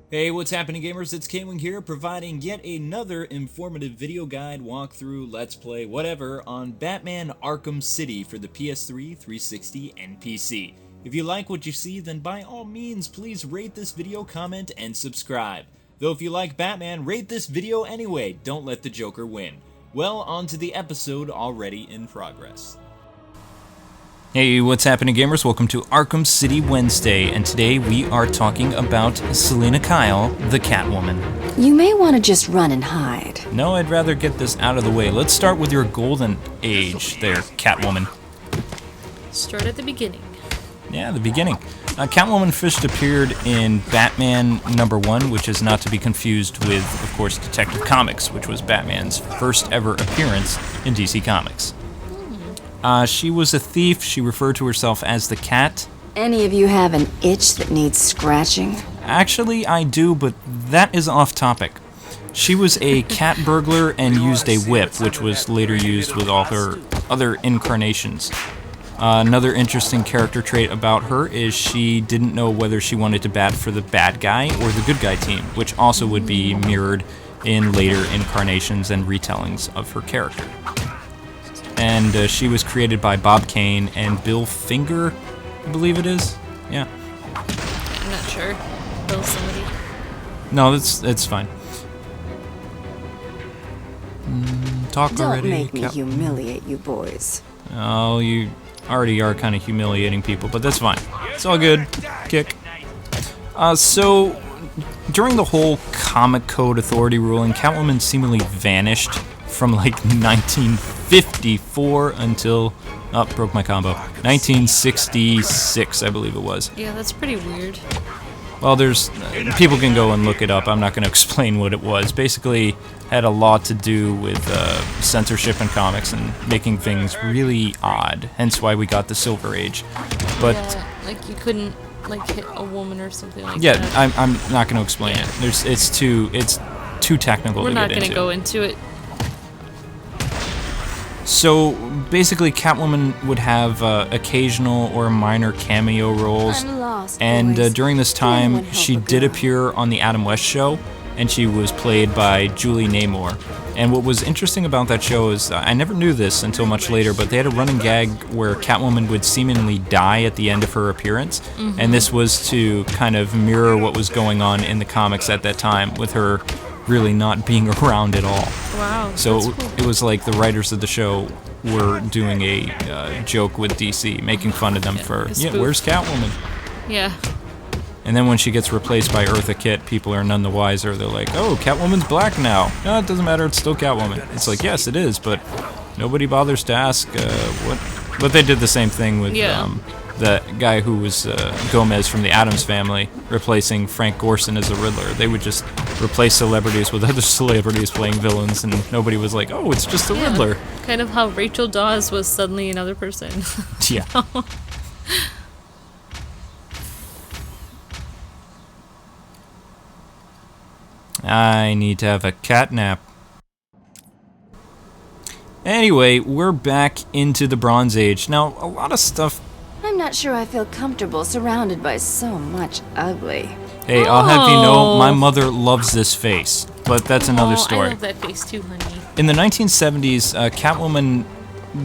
Hey, what's happening, gamers? It's K-Wing here, providing yet another informative video guide, walkthrough, let's play, whatever, on Batman Arkham City for the PS3, 360, and PC. If you like what you see, then by all means, please rate this video, comment, and subscribe. Though if you like Batman, rate this video anyway, don't let the Joker win. Well, on to the episode already in progress. Hey, what's happening, gamers? Welcome to Arkham City Wednesday, and today we are talking about Selina Kyle, the Catwoman. You may want to just run and hide. No, I'd rather get this out of the way. Let's start with your golden age there, Catwoman. Start at the beginning. Yeah, the beginning. Catwoman first appeared in Batman #1, which is not to be confused with, of course, Detective Comics, which was Batman's first ever appearance in DC Comics. She was a thief. She referred to herself as the Cat. Any of you have an itch that needs scratching? Actually, I do, but that is off topic. She was a cat burglar and used a whip, which was later used with all her other incarnations. Another interesting character trait about her is she didn't know whether she wanted to bat for the bad guy or the good guy team, which also would be mirrored in later incarnations and retellings of her character. And she was created by Bob Kane and Bill Finger, I believe it is. Yeah. I'm not sure. Bill somebody. No, it's fine. Talk Don't already. make me humiliate you boys. Oh, you already are kind of humiliating people, but that's fine. It's all good. Kick. So, during the whole Comic Code Authority ruling, Catwoman seemingly vanished from like 1954 until, broke my combo, 1966, I believe it was. Yeah, that's pretty weird. Well, there's, people can go and look it up. I'm not going to explain what it was. Basically, had a lot to do with censorship in comics and making things really odd. Hence why we got the Silver Age. But yeah, like you couldn't like hit a woman or something like yeah, that. I'm not going to explain it. It's too technical We're to not get into. gonna go into it. So basically, Catwoman would have occasional or minor cameo roles, I'm lost, and boys. during this Can anyone time, help she a did girl? appear on the Adam West show, and she was played by Julie Namor. And what was interesting about that show is, I never knew this until much later, but they had a running gag where Catwoman would seemingly die at the end of her appearance, and this was to kind of mirror what was going on in the comics at that time, with her really not being around at all. Wow. So that's cool. it was like the writers of the show were doing a joke with DC, making fun of them for, a yeah, spoof. where's Catwoman? Yeah. And then when she gets replaced by Eartha Kitt, people are none the wiser. They're like, oh, Catwoman's black now. No, it doesn't matter, it's still Catwoman. It's like, yes, it is, but nobody bothers to ask what... But they did the same thing with Yeah. the guy who was Gomez from the Addams Family, replacing Frank Gorson as the Riddler. They would just replace celebrities with other celebrities playing villains, and nobody was like, oh, it's just the Yeah. Riddler. Kind of how Rachel Dawes was suddenly another person. Yeah. I need to have a cat nap. Anyway, we're back into the Bronze Age. Now, a lot of stuff... I'm not sure I feel comfortable surrounded by so much ugly. Hey, I'll have you know, Oh. my mother loves this face. But that's another Oh, story. I love that face too, honey. In the 1970s, Catwoman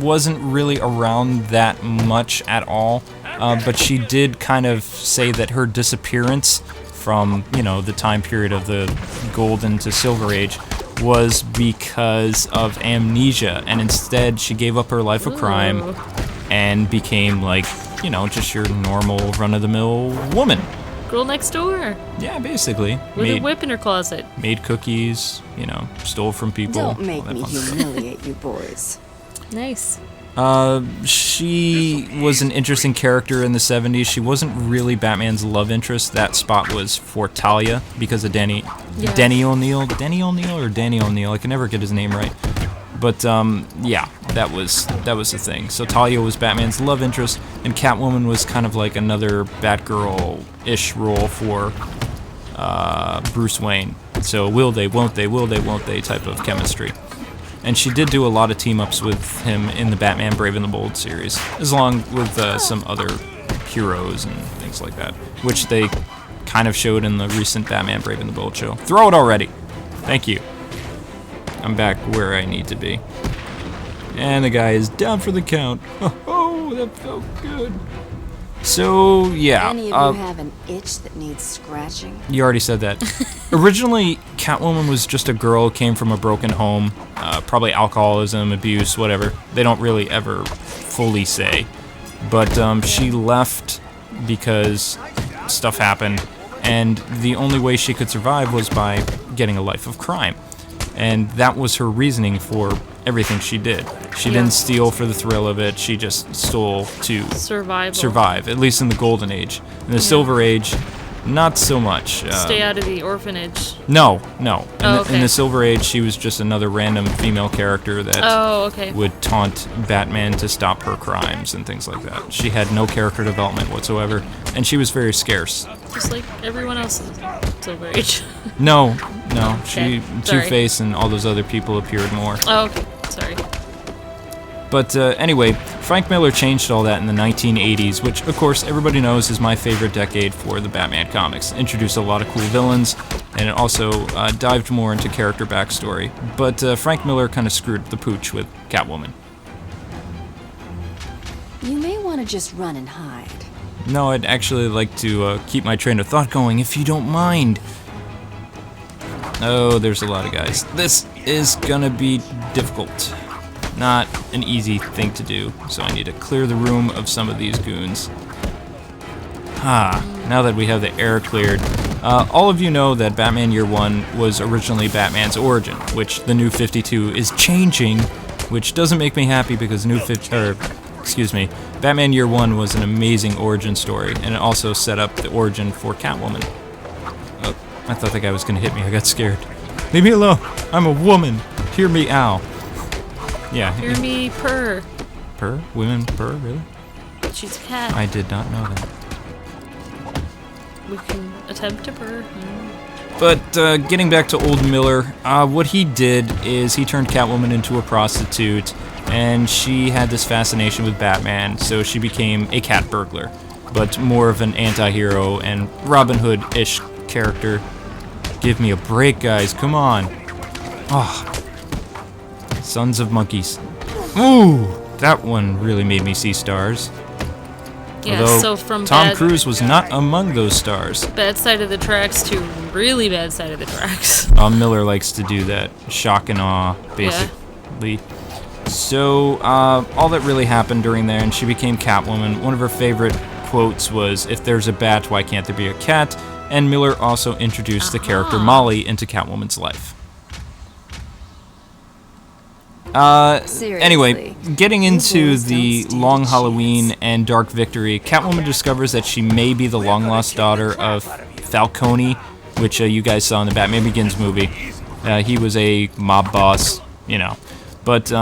wasn't really around that much at all, but she did kind of say that her disappearance from, you know, the time period of the Golden to Silver Age was because of amnesia, and instead she gave up her life of crime Ooh. and became like, you know, just your normal run-of-the-mill woman. Girl next door. Yeah, basically. With a whip in her closet. Made cookies, you know, stole from people. Don't make all that me fun stuff. humiliate you boys. Nice. She was an interesting character in the 70s. She wasn't really Batman's love interest. That spot was for Talia because of Denny O'Neil. Denny O'Neil or Danny O'Neil? I can never get his name right. But yeah, that was the thing. So Talia was Batman's love interest, and Catwoman was kind of like another Batgirl-ish role for Bruce Wayne. So will they, won't they type of chemistry. And she did do a lot of team-ups with him in the Batman Brave and the Bold series, along with some other heroes and things like that, which they kind of showed in the recent Batman Brave and the Bold show. Throw it already. Thank you. I'm back where I need to be. And the guy is down for the count. Oh, that felt good. So, yeah. Any of you have an itch that needs scratching? You already said that. Originally, Catwoman was just a girl who came from a broken home. Probably alcoholism, abuse, whatever. They don't really ever fully say. But she left because stuff happened. And the only way she could survive was by getting a life of crime. And that was her reasoning for everything she did. She didn't steal for the thrill of it. She just stole to survive, at least in the Golden Age. In the Silver Age, not so much. Stay out of the orphanage. No. In the Silver Age, she was just another random female character that would taunt Batman to stop her crimes and things like that. She had no character development whatsoever, and she was very scarce. Just like everyone else in Silver Age. No. Two-Face and all those other people appeared more. Oh, okay. Sorry. But anyway, Frank Miller changed all that in the 1980s, which, of course, everybody knows is my favorite decade for the Batman comics. Introduced a lot of cool villains, and it also dived more into character backstory. But Frank Miller kind of screwed the pooch with Catwoman. You may want to just run and hide. No, I'd actually like to keep my train of thought going, if you don't mind. Oh, there's a lot of guys. This is gonna be difficult. Not an easy thing to do, so I need to clear the room of some of these goons. Now that we have the air cleared, all of you know that Batman Year One was originally Batman's origin, which the New 52 is changing, which doesn't make me happy because Batman Year One was an amazing origin story, and it also set up the origin for Catwoman. Oh, I thought that guy was gonna hit me. I got scared. Leave me alone. I'm a woman. Hear me, ow. Yeah. Hear me purr. Purr? Women purr? Really? She's a cat. I did not know that. We can attempt to purr. But getting back to old Miller, what he did is he turned Catwoman into a prostitute, and she had this fascination with Batman, so she became a cat burglar, but more of an anti-hero and Robin Hood-ish character. Give me a break, guys. Come on. Oh. Sons of monkeys. Ooh, that one really made me see stars. Yeah, although so from Tom Cruise was not among those stars. Bad side of the tracks to really bad side of the tracks. Miller likes to do that. Shock and awe, basically. Yeah. So, all that really happened during there, and she became Catwoman. One of her favorite quotes was, "If there's a bat, why can't there be a cat?" And Miller also introduced the character Molly into Catwoman's life. Anyway, getting into the Long Halloween and Dark Victory, Catwoman discovers that she may be the long-lost daughter of Falcone, which you guys saw in the Batman Begins movie. He was a mob boss, you know. But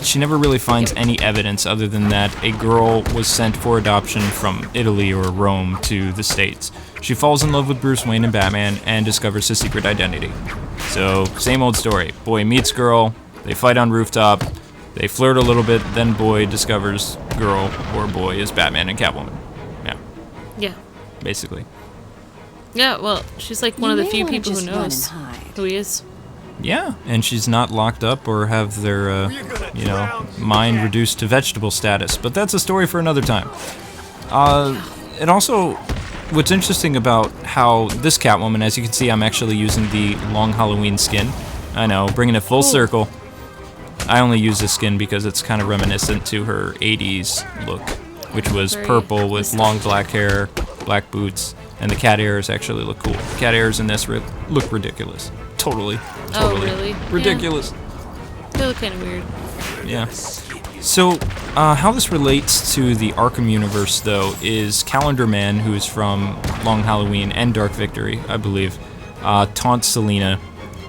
she never really finds any evidence other than that a girl was sent for adoption from Italy or Rome to the States. She falls in love with Bruce Wayne and Batman and discovers his secret identity. So, same old story. Boy meets girl, they fight on rooftop, they flirt a little bit, then boy discovers girl or boy is Batman and Catwoman. Yeah. Yeah. Basically. Yeah, well, she's like one of the few people who knows who he is. Yeah, and she's not locked up or have their, mind reduced to vegetable status. But that's a story for another time. And also, what's interesting about how this Catwoman, as you can see, I'm actually using the Long Halloween skin. I know, bringing it full circle. I only use this skin because it's kind of reminiscent to her 80s look, which was purple with long black hair, black boots, and the cat ears actually look cool. The cat ears in this look ridiculous. Totally. Oh, really? Ridiculous. Yeah. They look kind of weird. Yeah. So, how this relates to the Arkham universe, though, is Calendar Man, who's from Long Halloween and Dark Victory, I believe, taunts Selina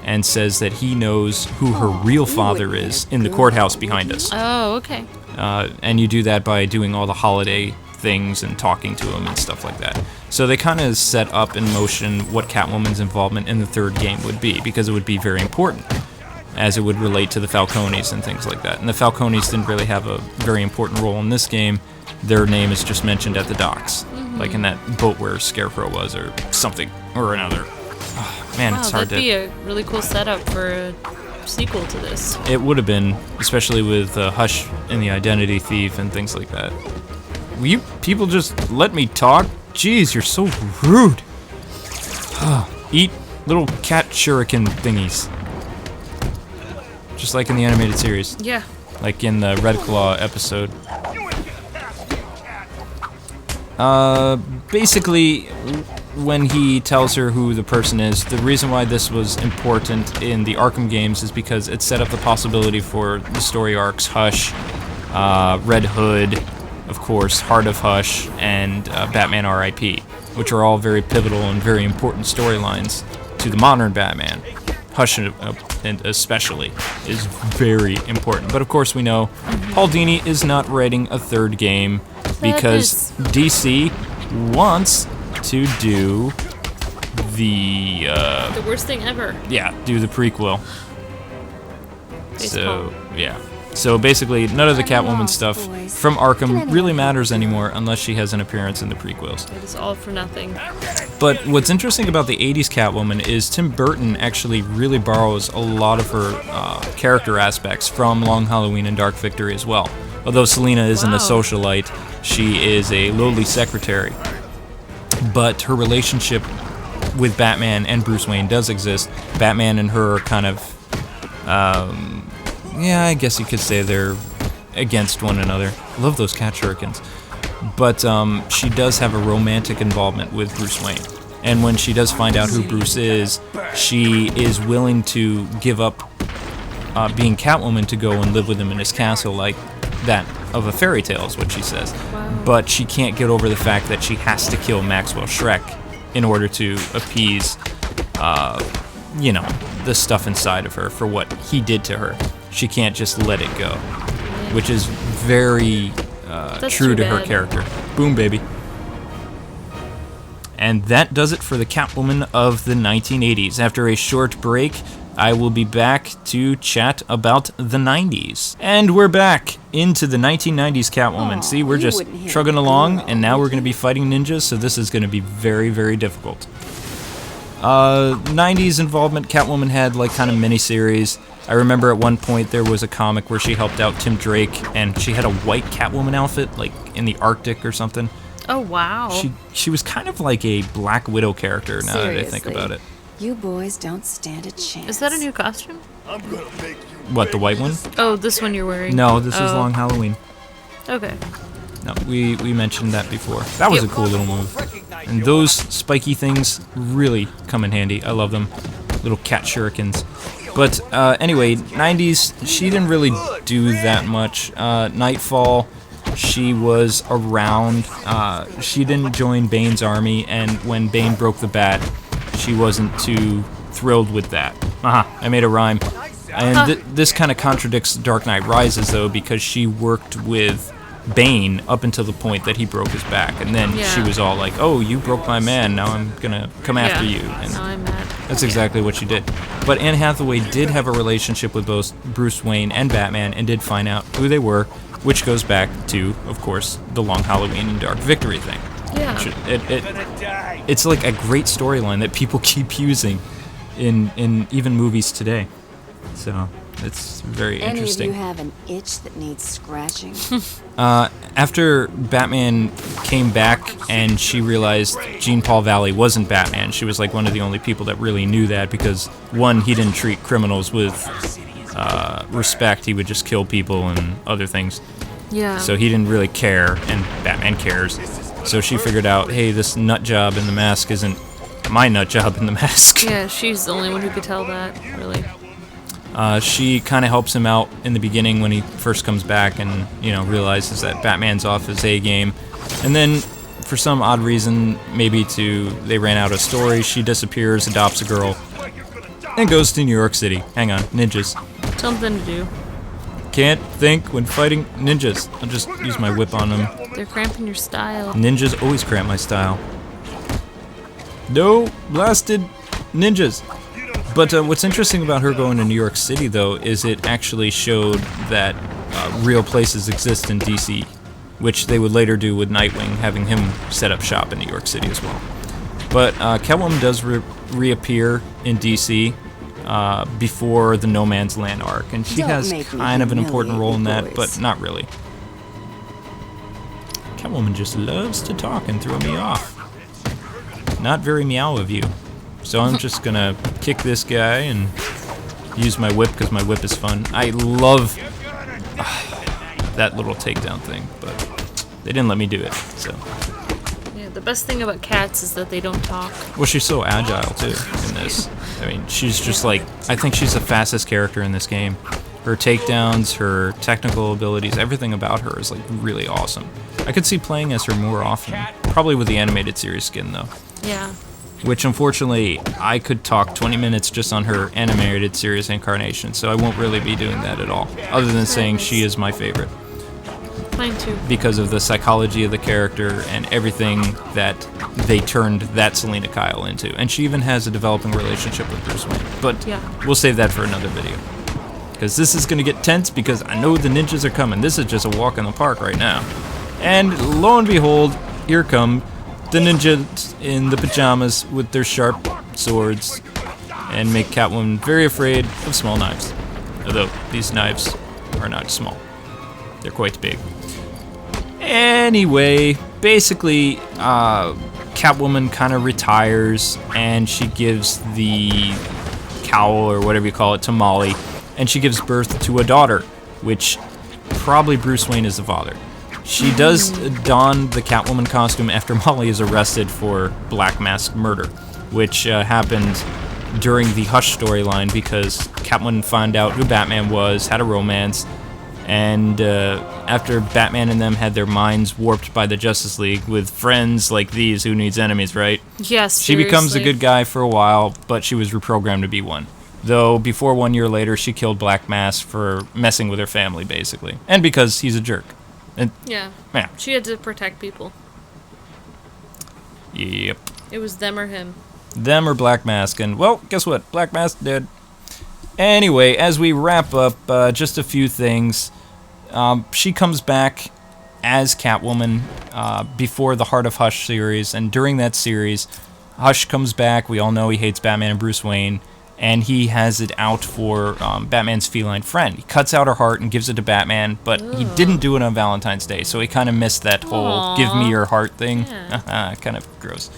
and says that he knows who her real father is in the courthouse behind us. Oh, okay. And you do that by doing all the holiday things and talking to him and stuff like that. So they kind of set up in motion what Catwoman's involvement in the third game would be, because it would be very important. as it would relate to the Falcones and things like that. And the Falcones didn't really have a very important role in this game. Their name is just mentioned at the docks, like in that boat where Scarecrow was, or something or another. Oh, man, wow, it's hard that'd be a really cool setup for a sequel to this. It would have been, especially with Hush and the Identity Thief and things like that. Will you people just let me talk? Jeez, you're so rude. Eat little cat shuriken thingies. Just like in the animated series. Yeah. Like in the Red Claw episode. Basically, when he tells her who the person is, the reason why this was important in the Arkham games is because it set up the possibility for the story arcs Hush, Red Hood, of course, Heart of Hush, and Batman R.I.P., which are all very pivotal and very important storylines to the modern Batman. Hush, and especially, is very important. But of course we know Paul Dini is not writing a third game because DC wants to do the worst thing ever. Yeah, do the prequel. Baseball. So, yeah. So basically, none of the Catwoman stuff from Arkham really matters anymore unless she has an appearance in the prequels. It is all for nothing. But what's interesting about the 80s Catwoman is Tim Burton actually really borrows a lot of her character aspects from Long Halloween and Dark Victory as well. Although Selina isn't a socialite, she is a lowly secretary. But her relationship with Batman and Bruce Wayne does exist. Batman and her are kind of, yeah, I guess you could say they're against one another. I love those cat shurikens. But she does have a romantic involvement with Bruce Wayne. And when she does find out who Bruce is, she is willing to give up being Catwoman to go and live with him in his castle, like that of a fairy tale is what she says. Wow. But she can't get over the fact that she has to kill Maxwell Schreck in order to appease, you know, the stuff inside of her for what he did to her. She can't just let it go, which is very true to her character. Boom, baby. And that does it for the Catwoman of the 1980s. After a short break, I will be back to chat about the 90s. And we're back into the 1990s Catwoman. See, we're just trugging along, and now we're going to be fighting ninjas, so this is going to be very, very difficult. 90s involvement, Catwoman had like kind of miniseries. I remember at one point there was a comic where she helped out Tim Drake, and she had a white Catwoman outfit, like in the Arctic or something. Oh, wow. She was kind of like a Black Widow character now that I think about it. You boys don't stand a chance. Is that a new costume? What, the white one? Oh, this one you're wearing. No, this is Long Halloween. Okay. No, we mentioned that before. That was a cool little move. And those spiky things really come in handy. I love them. Little cat shurikens. But anyway, 90s, she didn't really do that much. Nightfall, she was around. She didn't join Bane's army, and when Bane broke the bat, she wasn't too thrilled with that. I made a rhyme. And this kind of contradicts Dark Knight Rises, though, because she worked with Bane up until the point that he broke his back, and then she was all like, "Oh, you broke my man, now I'm gonna come after you." And now I'm mad. that's exactly what she did. But Anne Hathaway did have a relationship with both Bruce Wayne and Batman, and did find out who they were, which goes back to, of course, the Long Halloween and Dark Victory thing. Yeah. It's like a great storyline that people keep using in even movies today. So it's very interesting. Any of you have an itch that needs scratching? After Batman came back and she realized Jean Paul Valley wasn't Batman, she was like one of the only people that really knew that, because one, he didn't treat criminals with respect. He would just kill people and other things. Yeah. So he didn't really care, and Batman cares. So she figured out, hey, this nut job in the mask isn't my nut job in the mask. Yeah, she's the only one who could tell that, really. She kind of helps him out in the beginning when he first comes back and, you know, realizes that Batman's off his A game. And then, for some odd reason, maybe they ran out of stories, she disappears, adopts a girl, and goes to New York City. Hang on, ninjas. Something to do. Can't think when fighting ninjas. I'll just use my whip on them. They're cramping your style. Ninjas always cramp my style. No blasted ninjas. But what's interesting about her going to New York City, though, is it actually showed that real places exist in DC, which they would later do with Nightwing, having him set up shop in New York City as well. But Catwoman does reappear in DC before the No Man's Land arc, and she has kind of an important role in that, but not really. Catwoman just loves to talk and throw me off. Not very meow of you. So I'm just gonna kick this guy and use my whip because my whip is fun. I love that little takedown thing, but they didn't let me do it, so. Yeah, the best thing about cats is that they don't talk. Well, she's so agile, too, in this. I mean, she's just like, I think she's the fastest character in this game. Her takedowns, her technical abilities, everything about her is, like, really awesome. I could see playing as her more often. Probably with the animated series skin, though. Yeah. Which, unfortunately, I could talk 20 minutes just on her animated series incarnation, so I won't really be doing that at all. Other than saying she is my favorite. Mine too. Because of the psychology of the character and everything that they turned that Selina Kyle into. And she even has a developing relationship with Bruce Wayne. But yeah, we'll save that for another video. Because this is going to get tense because I know the ninjas are coming. This is just a walk in the park right now. And lo and behold, here come the ninjas in the pajamas with their sharp swords and make Catwoman very afraid of small knives. Although these knives are not small. They're quite big. Anyway, basically, Catwoman kind of retires and she gives the cowl or whatever you call it to Molly, and she gives birth to a daughter, which probably Bruce Wayne is the father. She does don the Catwoman costume after Molly is arrested for Black Mask murder, which happened during the Hush storyline because Catwoman found out who Batman was, had a romance, and after Batman and them had their minds warped by the Justice League with friends like these, who needs enemies, right? Yes, she becomes a good guy for a while, but she was reprogrammed to be one. Though before 1 year later, she killed Black Mask for messing with her family, basically. And because he's a jerk. And, yeah. Yeah. She had to protect people. Yep. It was them or him. Them or Black Mask. And, well, guess what? Black Mask dead. Anyway, as we wrap up, just a few things. She comes back as Catwoman before the Heart of Hush series. And during that series, Hush comes back. We all know he hates Batman and Bruce Wayne. And he has it out for Batman's feline friend. He cuts out her heart and gives it to Batman, but he didn't do it on Valentine's Day, so he kind of missed that whole give me your heart thing. Yeah. Kind of gross.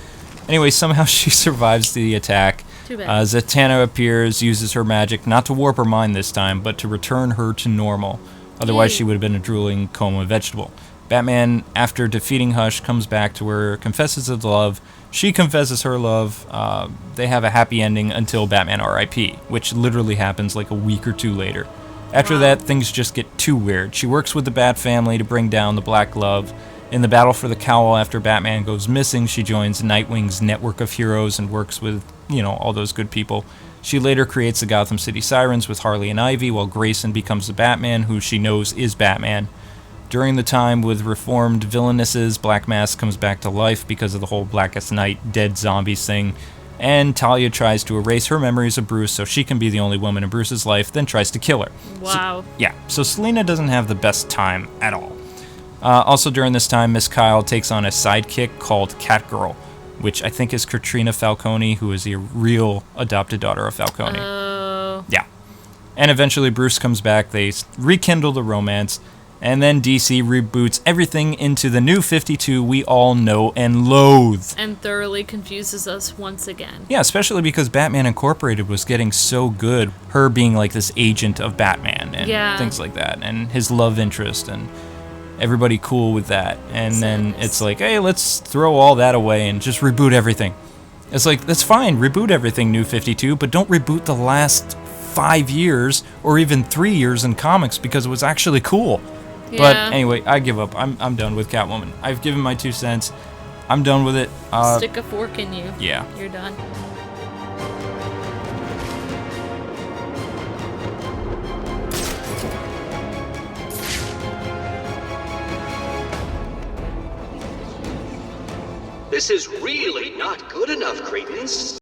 Anyway, somehow she survives the attack. Too bad. Zatanna appears, uses her magic, not to warp her mind this time, but to return her to normal. Otherwise, she would have been a drooling coma vegetable. Batman, after defeating Hush, comes back to her, confesses his love. She confesses her love. They have a happy ending until Batman R.I.P., which literally happens like a week or two later. After that, things just get too weird. She works with the Bat family to bring down the Black Glove. In the battle for the cowl after Batman goes missing, she joins Nightwing's network of heroes and works with, all those good people. She later creates the Gotham City Sirens with Harley and Ivy, while Grayson becomes the Batman, who she knows is Batman. During the time with reformed villainesses, Black Mask comes back to life because of the whole Blackest Night, dead zombies thing, and Talia tries to erase her memories of Bruce so she can be the only woman in Bruce's life, then tries to kill her. Wow. So Selina doesn't have the best time at all. Also during this time, Miss Kyle takes on a sidekick called Catgirl, which I think is Katrina Falcone, who is the real adopted daughter of Falcone. Oh. Yeah. And eventually Bruce comes back, they rekindle the romance, and then DC reboots everything into the new 52 we all know and loathe. And thoroughly confuses us once again. Yeah, especially because Batman Incorporated was getting so good. Her being like this agent of Batman and things like that. And his love interest and everybody cool with that. And then it's like, hey, let's throw all that away and just reboot everything. It's like, that's fine, reboot everything, New 52, but don't reboot the last 5 years or even 3 years in comics because it was actually cool. Yeah. But anyway, I give up. I'm done with Catwoman. I've given my 2 cents. I'm done with it. Stick a fork in you. Yeah. You're done. This is really not good enough, Cretans.